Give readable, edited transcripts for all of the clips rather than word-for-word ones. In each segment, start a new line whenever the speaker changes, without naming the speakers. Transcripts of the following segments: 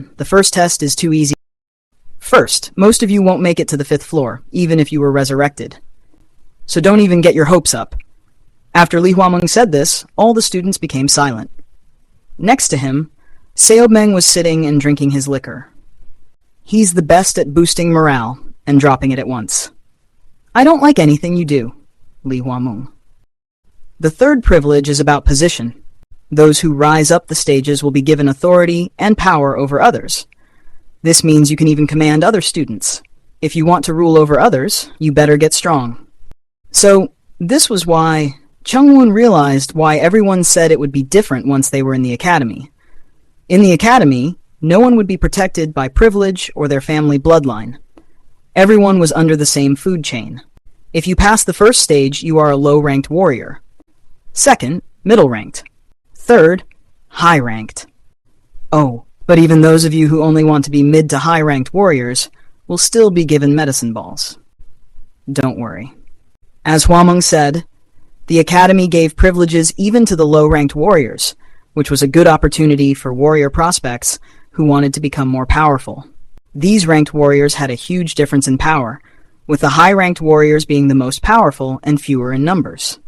Yeowun. The first test is too easy. First, most of you won't make it to the 5th floor, even if you were resurrected. So don't even get your hopes up. After Lee Hwa-mung said this, all the students became silent. Next to him, Seobmeng was sitting and drinking his liquor. He's the best at boosting morale and dropping it at once. I don't like anything you do, Lee Hwa-mung. The third privilege is about position. Those who rise up the stages will be given authority and power over others. This means you can even command other students. If you want to rule over others, you better get strong. So, this was why Cheon realized why everyone said it would be different once they were in the academy. In the academy, no one would be protected by privilege or their family bloodline. Everyone was under the same food chain. If you pass the first stage, you are a low-ranked warrior. Second, middle-ranked. Third, high-ranked. Oh, but even those of you who only want to be mid to high-ranked warriors will still be given medicine balls. Don't worry. As Hwa-mung said, the academy gave privileges even to the low-ranked warriors, which was a good opportunity for warrior prospects who wanted to become more powerful. These ranked warriors had a huge difference in power, with the high-ranked warriors being the most powerful and fewer in numbers.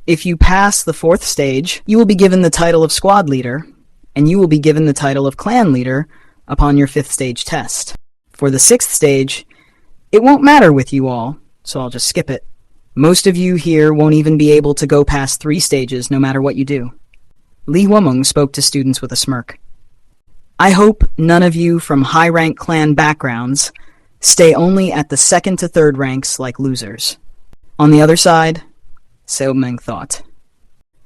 If you pass the 4th stage, you will be given the title of squad leader, and you will be given the title of clan leader upon your 5th stage test. For the 6th stage, it won't matter with you all, so I'll just skip it. Most of you here won't even be able to go past 3 stages no matter what you do. Lee Hwa-mung spoke to students with a smirk. I hope none of you from high-rank clan backgrounds stay only at the 2nd to 3rd ranks like losers. On the other side, Seobmeng thought,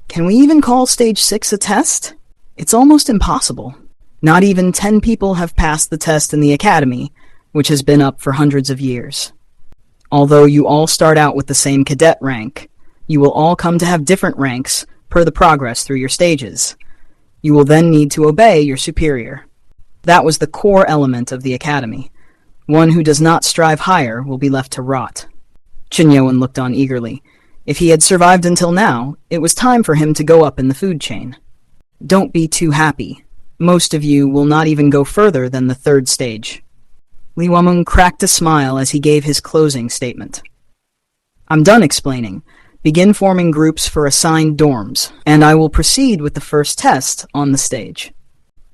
can we even call stage 6 a test? It's almost impossible. Not even 10 people have passed the test in the academy, which has been up for hundreds of years. Although you all start out with the same cadet rank, you will all come to have different ranks per the progress through your stages. You will then need to obey your superior. That was the core element of the academy. One who does not strive higher will be left to rot. Cheon Yeowun looked on eagerly. If he had survived until now, it was time for him to go up in the food chain. Don't be too happy. Most of you will not even go further than the 3rd stage. Lee Hwa-mung cracked a smile as he gave his closing statement. I'm done explaining. Begin forming groups for assigned dorms, and I will proceed with the first test on the stage.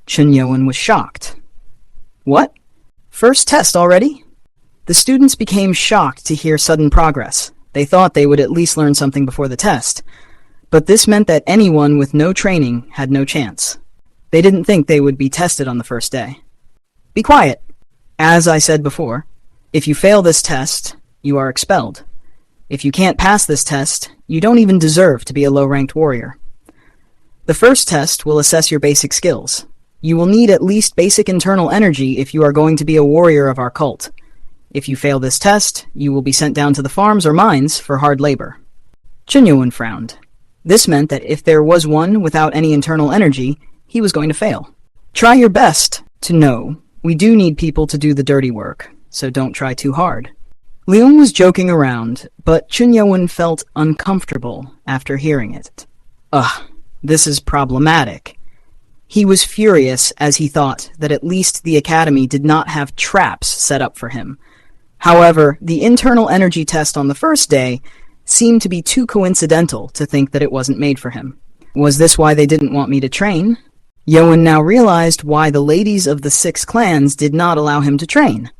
Cheon Yeowun was shocked. What? First test already? The students became shocked to hear sudden progress. They thought they would at least learn something before the test. But this meant that anyone with no training had no chance. They didn't think they would be tested on the first day. Be quiet. As I said before, if you fail this test, you are expelled. If you can't pass this test, you don't even deserve to be a low-ranked warrior. The first test will assess your basic skills. You will need at least basic internal energy if you are going to be a warrior of our cult. If you fail this test, you will be sent down to the farms or mines for hard labor. Cheon Yeowun frowned. This meant that if there was one without any internal energy, he was going to fail. Try your best to know we do need people to do the dirty work, so don't try too hard. Leung was joking around, but Cheon Yeowun felt uncomfortable after hearing it. Ugh, this is problematic. He was furious as he thought that at least the academy did not have traps set up for him. However, the internal energy test on the first day seemed to be too coincidental to think that it wasn't made for him. Was this why they didn't want me to train? Yeowun now realized why the ladies of the 6 clans did not allow him to train.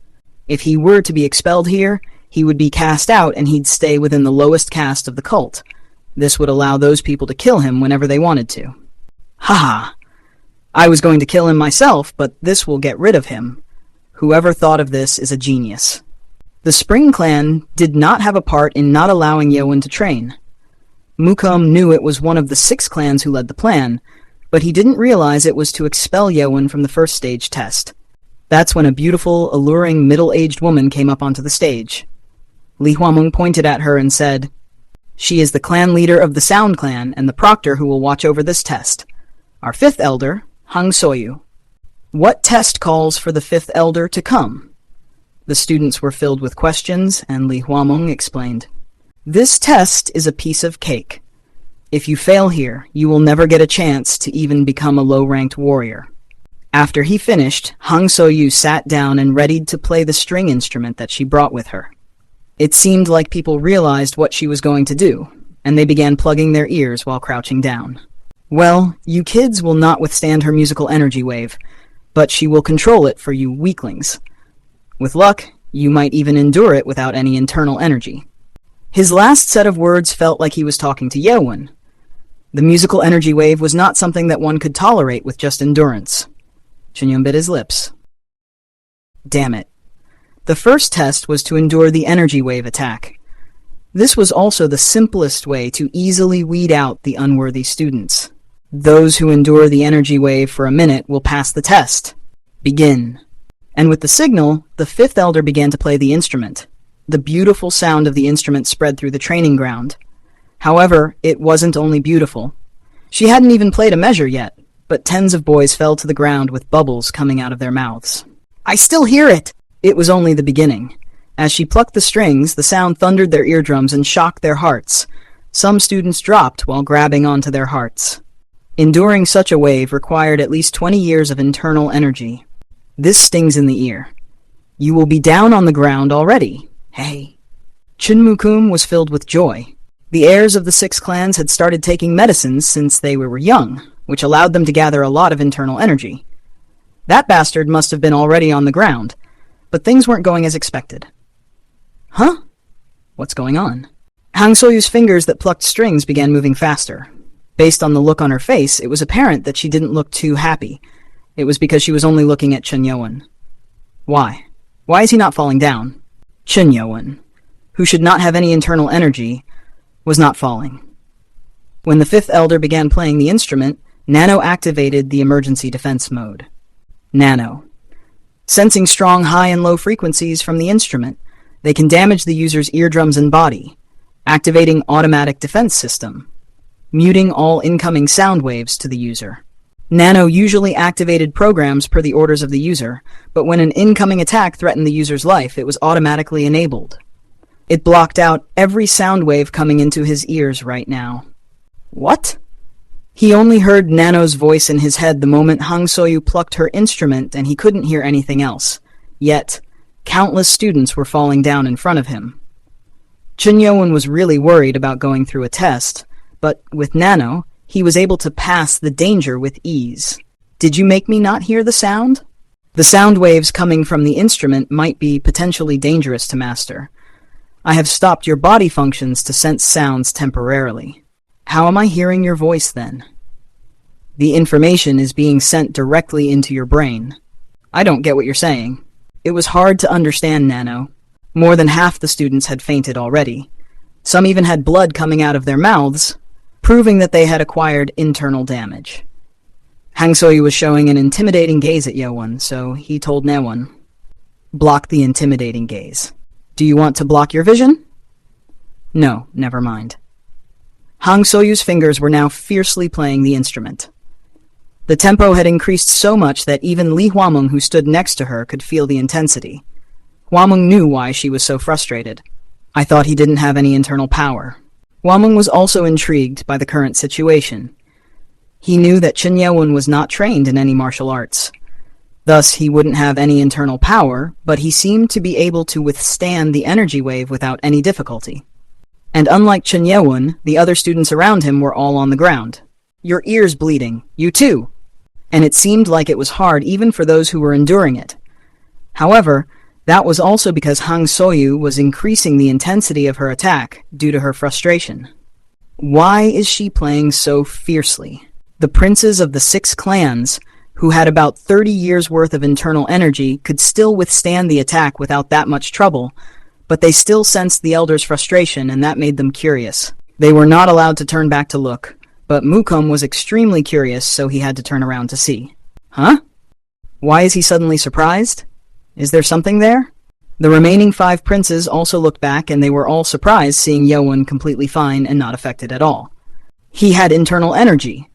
If he were to be expelled here, he would be cast out and he'd stay within the lowest caste of the cult. This would allow those people to kill him whenever they wanted to. Haha! I was going to kill him myself, but this will get rid of him. Whoever thought of this is a genius. The Spring Clan did not have a part in not allowing Yeowun to train. Mukum knew it was one of the 6 clans who led the plan, but he didn't realize it was to expel Yeowun from the first stage test. That's when a beautiful, alluring, middle-aged woman came up onto the stage. Lee Hwa-mung pointed at her and said, "She is the clan leader of the Sound Clan and the proctor who will watch over this test. Our 5th Elder, Hang Soyu." What test calls for the 5th Elder to come? The students were filled with questions, and Lee Hwa-mung explained, "This test is a piece of cake. If you fail here, you will never get a chance to even become a low-ranked warrior. After he finished, Hang Soyu sat down and readied to play the string instrument that she brought with her. It seemed like people realized what she was going to do, and they began plugging their ears while crouching down. Well, you kids will not withstand her musical energy wave, but she will control it for you weaklings. With luck, you might even endure it without any internal energy. His last set of words felt like he was talking to Yeowun. The musical energy wave was not something that one could tolerate with just endurance. Cheon Yeowun bit his lips. Damn it. The first test was to endure the energy wave attack. This was also the simplest way to easily weed out the unworthy students. Those who endure the energy wave for a minute will pass the test. Begin. And with the signal, the fifth elder began to play the instrument. The beautiful sound of the instrument spread through the training ground. However, it wasn't only beautiful. She hadn't even played a measure yet, but tens of boys fell to the ground with bubbles coming out of their mouths. I still hear it! It was only the beginning. As she plucked the strings, the sound thundered their eardrums and shocked their hearts. Some students dropped while grabbing onto their hearts. Enduring such a wave required at least 20 years of internal energy. This stings in the ear. You will be down on the ground already. Hey. Chunmukum was filled with joy. The heirs of the 6 clans had started taking medicines since they were young, which allowed them to gather a lot of internal energy. That bastard must have been already on the ground, but things weren't going as expected. Huh? What's going on? Hang Soyu's fingers that plucked strings began moving faster. Based on the look on her face, it was apparent that she didn't look too happy. It was because she was only looking at Cheon Yeowun. Why? Why is he not falling down? Cheon Yeowun, who should not have any internal energy, was not falling. When the fifth elder began playing the instrument, Nano activated the emergency defense mode. Nano. Sensing strong high and low frequencies from the instrument, they can damage the user's eardrums and body, activating automatic defense system, muting all incoming sound waves to the user. Nano usually activated programs per the orders of the user, but when an incoming attack threatened the user's life, it was automatically enabled. It blocked out every sound wave coming into his ears right now. What? He only heard Nano's voice in his head the moment Hang Soyu plucked her instrument, and he couldn't hear anything else. Yet, countless students were falling down in front of him. Cheon Yeowun was really worried about going through a test, but with Nano, he was able to pass the danger with ease. Did you make me not hear the sound? The sound waves coming from the instrument might be potentially dangerous to master. I have stopped your body functions to sense sounds temporarily. How am I hearing your voice then? The information is being sent directly into your brain. I don't get what you're saying. It was hard to understand, Nano. More than half the students had fainted already. Some even had blood coming out of their mouths, proving that they had acquired internal damage. Hang Soyu was showing an intimidating gaze at Yeowun, so he told Naewon, "Block the intimidating gaze. Do you want to block your vision?" No, never mind. Hang Soyu's fingers were now fiercely playing the instrument. The tempo had increased so much that even Li Huameng, who stood next to her, could feel the intensity. Huameng knew why she was so frustrated. I thought he didn't have any internal power. Huameng was also intrigued by the current situation. He knew that Cheon Yeowun was not trained in any martial arts. Thus, he wouldn't have any internal power, but he seemed to be able to withstand the energy wave without any difficulty. And unlike Cheon Yeowun, the other students around him were all on the ground. Your ears bleeding, you too. And it seemed like it was hard even for those who were enduring it. However, that was also because Hang Soyu was increasing the intensity of her attack due to her frustration. Why is she playing so fiercely? The princes of the 6 clans, who had about 30 years' worth of internal energy, could still withstand the attack without that much trouble, but they still sensed the elder's frustration, and that made them curious. They were not allowed to turn back to look, but Mukum was extremely curious, so he had to turn around to see. Huh? Why is he suddenly surprised? Is there something there? The remaining 5 princes also looked back, and they were all surprised seeing Yeowun completely fine and not affected at all. He had internal energy,